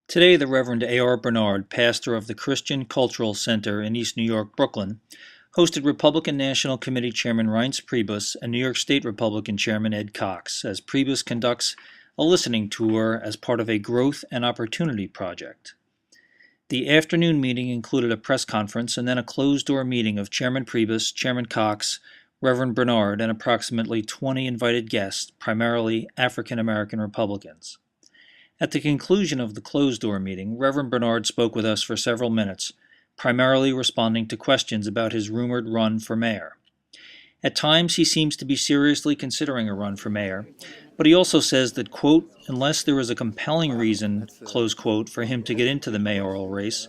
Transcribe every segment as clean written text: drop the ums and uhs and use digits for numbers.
Today, the Reverend A.R. Bernard, pastor of the Christian Cultural Center in East New York, Brooklyn, hosted Republican National Committee Chairman Reince Priebus and New York State Republican Chairman Ed Cox as Priebus conducts a listening tour as part of a Growth and Opportunity project. The afternoon meeting included a press conference and then a closed-door meeting of Chairman Priebus, Chairman Cox, Reverend Bernard, and approximately 20 invited guests, primarily African American Republicans. At the conclusion of the closed-door meeting, Reverend Bernard spoke with us for several minutes, primarily responding to questions about his rumored run for mayor. At times, he seems to be seriously considering a run for mayor, but he also says that, quote, unless there is a compelling reason, close quote, for him to get into the mayoral race,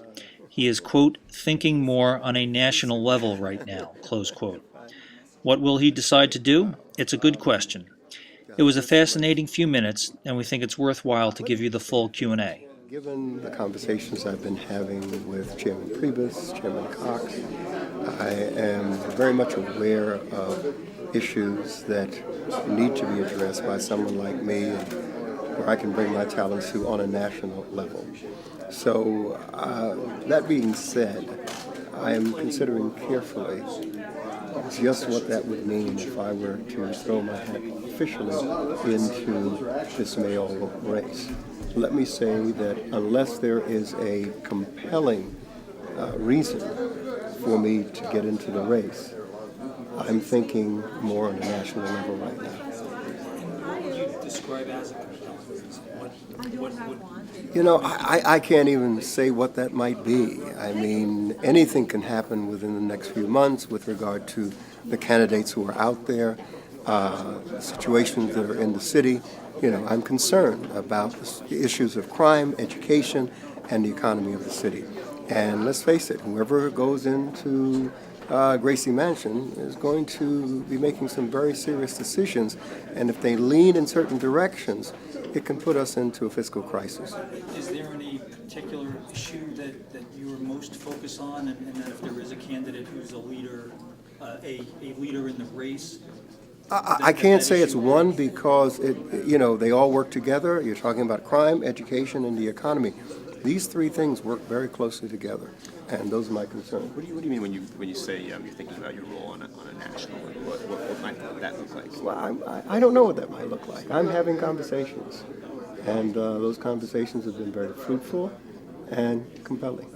he is, quote, thinking more on a national level right now, close quote. What will he decide to do? It's a good question. It was a fascinating few minutes, and we think it's worthwhile to give you the full Q&A. Given the conversations I've been having with Chairman Priebus, Chairman Cox, I am very much aware of issues that need to be addressed by someone like me, and where I can bring my talents to on a national level. So that being said, I am considering carefully just what that would mean if I were to throw my hat officially into this mayoral race. Let me say that unless there is a compelling reason for me to get into the race, I'm thinking more on a national level right now. What would you describe as a compelling reason? You know, I can't even say what that might be. I mean, anything can happen within the next few months with regard to the candidates who are out there, situations that are in the city. You know, I'm concerned about the issues of crime, education, and the economy of the city. And let's face it, whoever goes into Gracie Mansion is going to be making some very serious decisions. And if they lean in certain directions, it can put us into a fiscal crisis. Is there any particular issue that you are most focused on, and that if there is a candidate who's a leader in the race? I can't say it's one because they all work together. You're talking about crime, education, and the economy. These three things work very closely together, and those are my concerns. What do you mean when you say you're thinking about your role on a national level? What might that look like? Well, I don't know what that might look like. I'm having conversations, and those conversations have been very fruitful and compelling.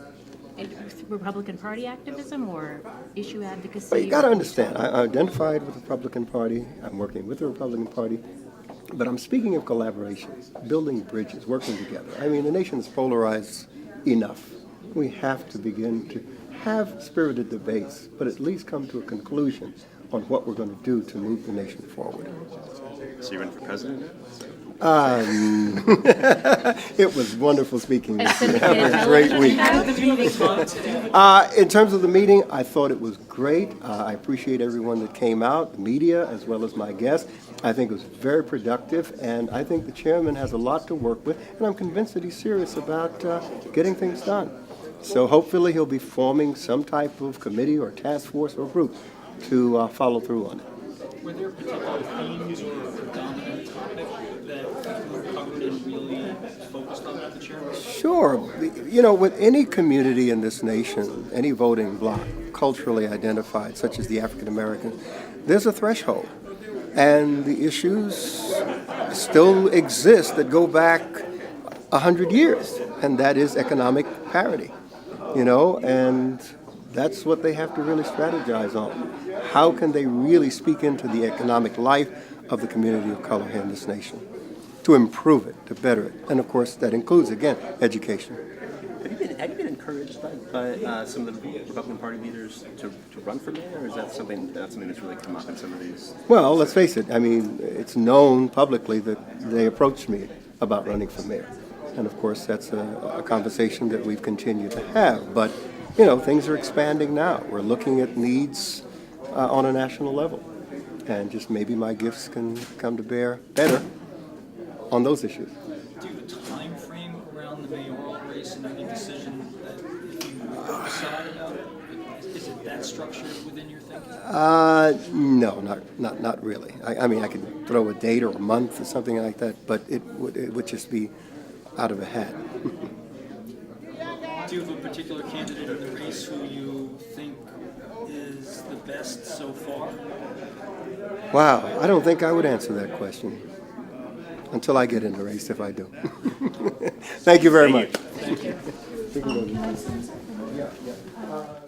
Republican Party activism or issue advocacy? Well, you got to understand, I identified with the Republican Party. I'm working with the Republican Party. But I'm speaking of collaboration, building bridges, working together. I mean, the nation is polarized enough. We have to begin to have spirited debates, but at least come to a conclusion on what we're going to do to move the nation forward. So you're running for president? It was wonderful speaking with you. Have a great week. In terms of the meeting, I thought it was great. I appreciate everyone that came out, the media, as well as my guests. I think it was very productive, and I think the chairman has a lot to work with, and I'm convinced that he's serious about getting things done. So hopefully he'll be forming some type of committee or task force or group to follow through on it. Were there particular themes or a predominant topic that were covered and really focused on at the chairman? Sure. You know, with any community in this nation, any voting bloc, culturally identified, such as the African American, there's a threshold. And the issues still exist that go back 100 years, and that is economic parity, and that's what they have to really strategize on. How can they really speak into the economic life of the community of color here in this nation to improve it, to better it? And of course, that includes, again, education. Have you been encouraged by some of the Republican Party leaders to run for mayor, or is that something that's really come up in some of these? Well, let's face it. I mean, it's known publicly that they approached me about running for mayor. And of course, that's a conversation that we've continued to have. But, things are expanding now. We're looking at needs on a national level. And just maybe my gifts can come to bear better on those issues. Do you have a time frame around the mayoral race and any decision that if you decide about it? Is it that structured within your thinking? No, not really. I mean, I could throw a date or a month or something like that, but it would just be out of a hat. Do you have a particular candidate in the race who you think is the best so far? Wow, I don't think I would answer that question until I get in the race, if I do. Thank you very much. Thank you. We can go to- Yeah, yeah.